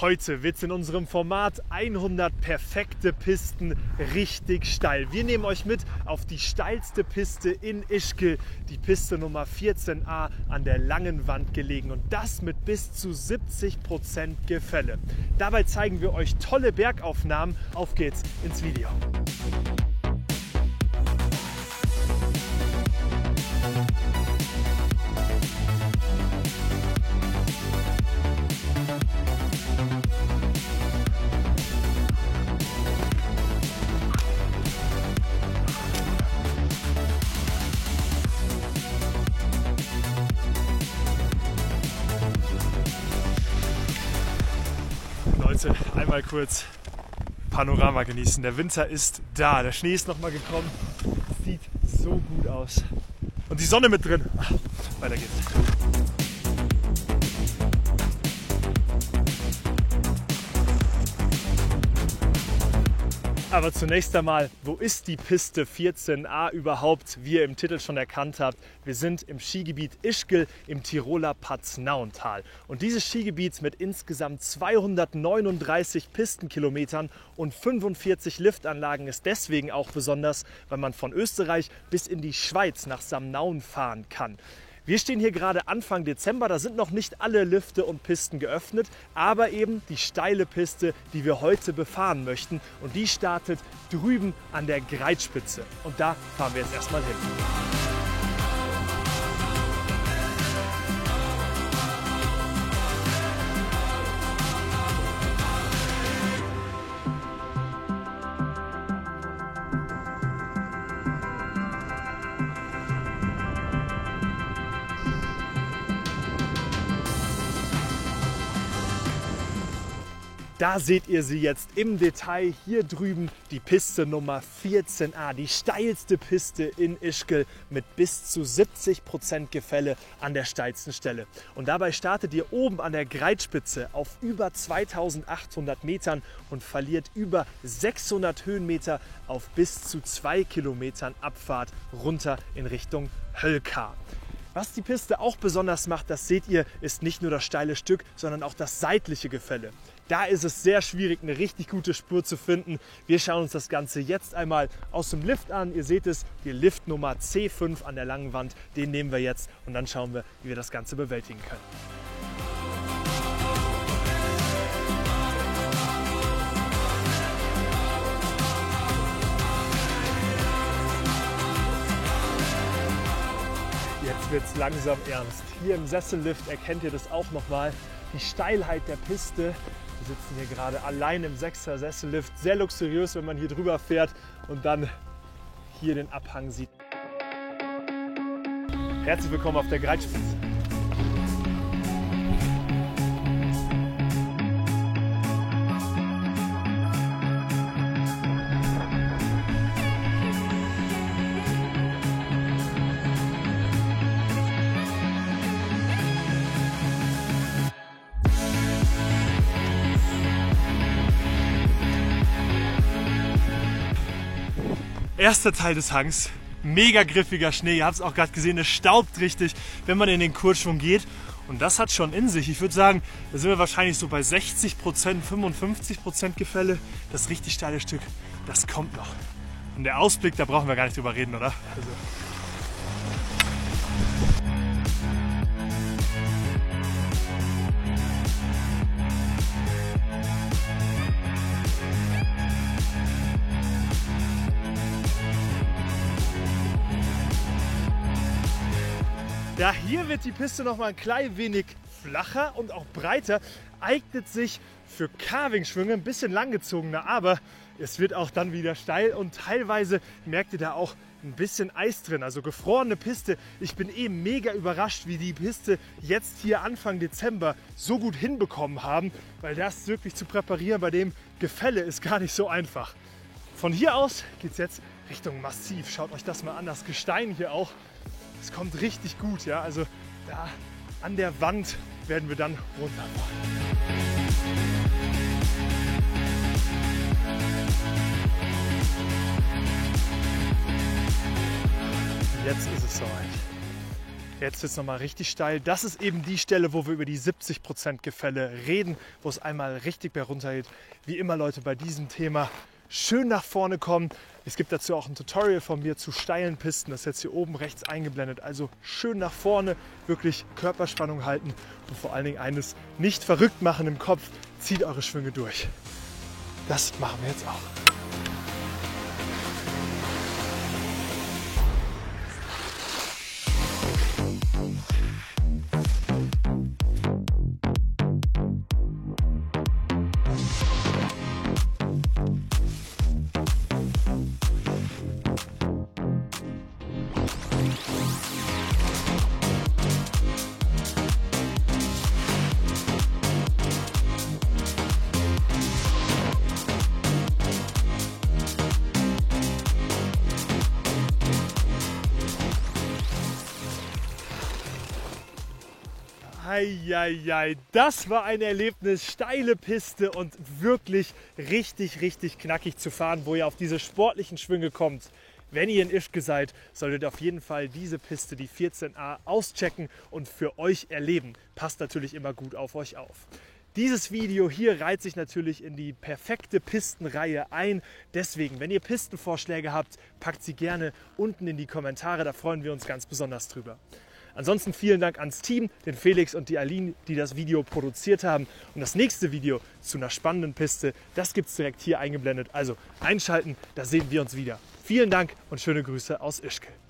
Heute wird es in unserem Format 100 perfekte Pisten richtig steil. Wir nehmen euch mit auf die steilste Piste in Ischgl, die Piste Nummer 14a an der langen Wand gelegen und das mit bis zu 70% Gefälle. Dabei zeigen wir euch tolle Bergaufnahmen. Auf geht's ins Video. Leute, einmal kurz Panorama genießen. Der Winter ist da, der Schnee ist noch mal gekommen. Sieht so gut aus. Und die Sonne mit drin. Ach, weiter geht's. Aber zunächst einmal, wo ist die Piste 14a überhaupt? Wie ihr im Titel schon erkannt habt, wir sind im Skigebiet Ischgl im Tiroler Paznauntal. Und dieses Skigebiet mit insgesamt 239 Pistenkilometern und 45 Liftanlagen ist deswegen auch besonders, weil man von Österreich bis in die Schweiz nach Samnaun fahren kann. Wir stehen hier gerade Anfang Dezember, da sind noch nicht alle Lifte und Pisten geöffnet, aber eben die steile Piste, die wir heute befahren möchten. Und die startet drüben an der Greitspitze. Und da fahren wir jetzt erstmal hin. Da seht ihr sie jetzt im Detail, hier drüben die Piste Nummer 14a, die steilste Piste in Ischgl mit bis zu 70% Gefälle an der steilsten Stelle. Und dabei startet ihr oben an der Greitspitze auf über 2800 Metern und verliert über 600 Höhenmeter auf bis zu 2 Kilometern Abfahrt runter in Richtung Höllkar. Was die Piste auch besonders macht, das seht ihr, ist nicht nur das steile Stück, sondern auch das seitliche Gefälle. Da ist es sehr schwierig, eine richtig gute Spur zu finden. Wir schauen uns das Ganze jetzt einmal aus dem Lift an. Ihr seht es, die Lift Nummer C5 an der langen Wand, den nehmen wir jetzt und dann schauen wir, wie wir das Ganze bewältigen können. Jetzt wird es langsam ernst. Hier im Sessellift erkennt ihr das auch nochmal. Die Steilheit der Piste. Wir sitzen hier gerade allein im 6er Sessellift. Sehr luxuriös, wenn man hier drüber fährt und dann hier den Abhang sieht. Herzlich willkommen auf der Greitspitze. Erster Teil des Hangs, mega griffiger Schnee, ihr habt es auch gerade gesehen, es staubt richtig, wenn man in den Kurzschwung geht. Und das hat schon in sich. Ich würde sagen, da sind wir wahrscheinlich so bei 60%, 55% Gefälle. Das richtig steile Stück, das kommt noch. Und der Ausblick, da brauchen wir gar nicht drüber reden, oder? Also ja, hier wird die Piste noch mal ein klein wenig flacher und auch breiter, eignet sich für Carving-Schwünge, ein bisschen langgezogener, aber es wird auch dann wieder steil und teilweise merkt ihr da auch ein bisschen Eis drin, also gefrorene Piste. Ich bin eben mega überrascht, wie die Piste jetzt hier Anfang Dezember so gut hinbekommen haben, weil das wirklich zu präparieren bei dem Gefälle ist gar nicht so einfach. Von hier aus geht es jetzt Richtung Massiv. Schaut euch das mal an, das Gestein hier auch. Es kommt richtig gut, ja, also da an der Wand werden wir dann runterfahren. Jetzt ist es soweit. Jetzt wird es nochmal richtig steil. Das ist eben die Stelle, wo wir über die 70% Gefälle reden, wo es einmal richtig bergunter geht. Wie immer, Leute, bei diesem Thema schön nach vorne kommen. Es gibt dazu auch ein Tutorial von mir zu steilen Pisten. Das ist jetzt hier oben rechts eingeblendet. Also schön nach vorne, wirklich Körperspannung halten und vor allen Dingen eines, nicht verrückt machen im Kopf. Zieht eure Schwünge durch. Das machen wir jetzt auch. Eieiei, das war ein Erlebnis, steile Piste und wirklich richtig knackig zu fahren, wo ihr auf diese sportlichen Schwünge kommt. Wenn ihr in Ischgl seid, solltet ihr auf jeden Fall diese Piste, die 14a, auschecken und für euch erleben. Passt natürlich immer gut auf euch auf. Dieses Video hier reiht sich natürlich in die perfekte Pistenreihe ein. Deswegen, wenn ihr Pistenvorschläge habt, packt sie gerne unten in die Kommentare, da freuen wir uns ganz besonders drüber. Ansonsten vielen Dank ans Team, den Felix und die Aline, die das Video produziert haben. Und das nächste Video zu einer spannenden Piste, das gibt es direkt hier eingeblendet. Also einschalten, da sehen wir uns wieder. Vielen Dank und schöne Grüße aus Ischgl.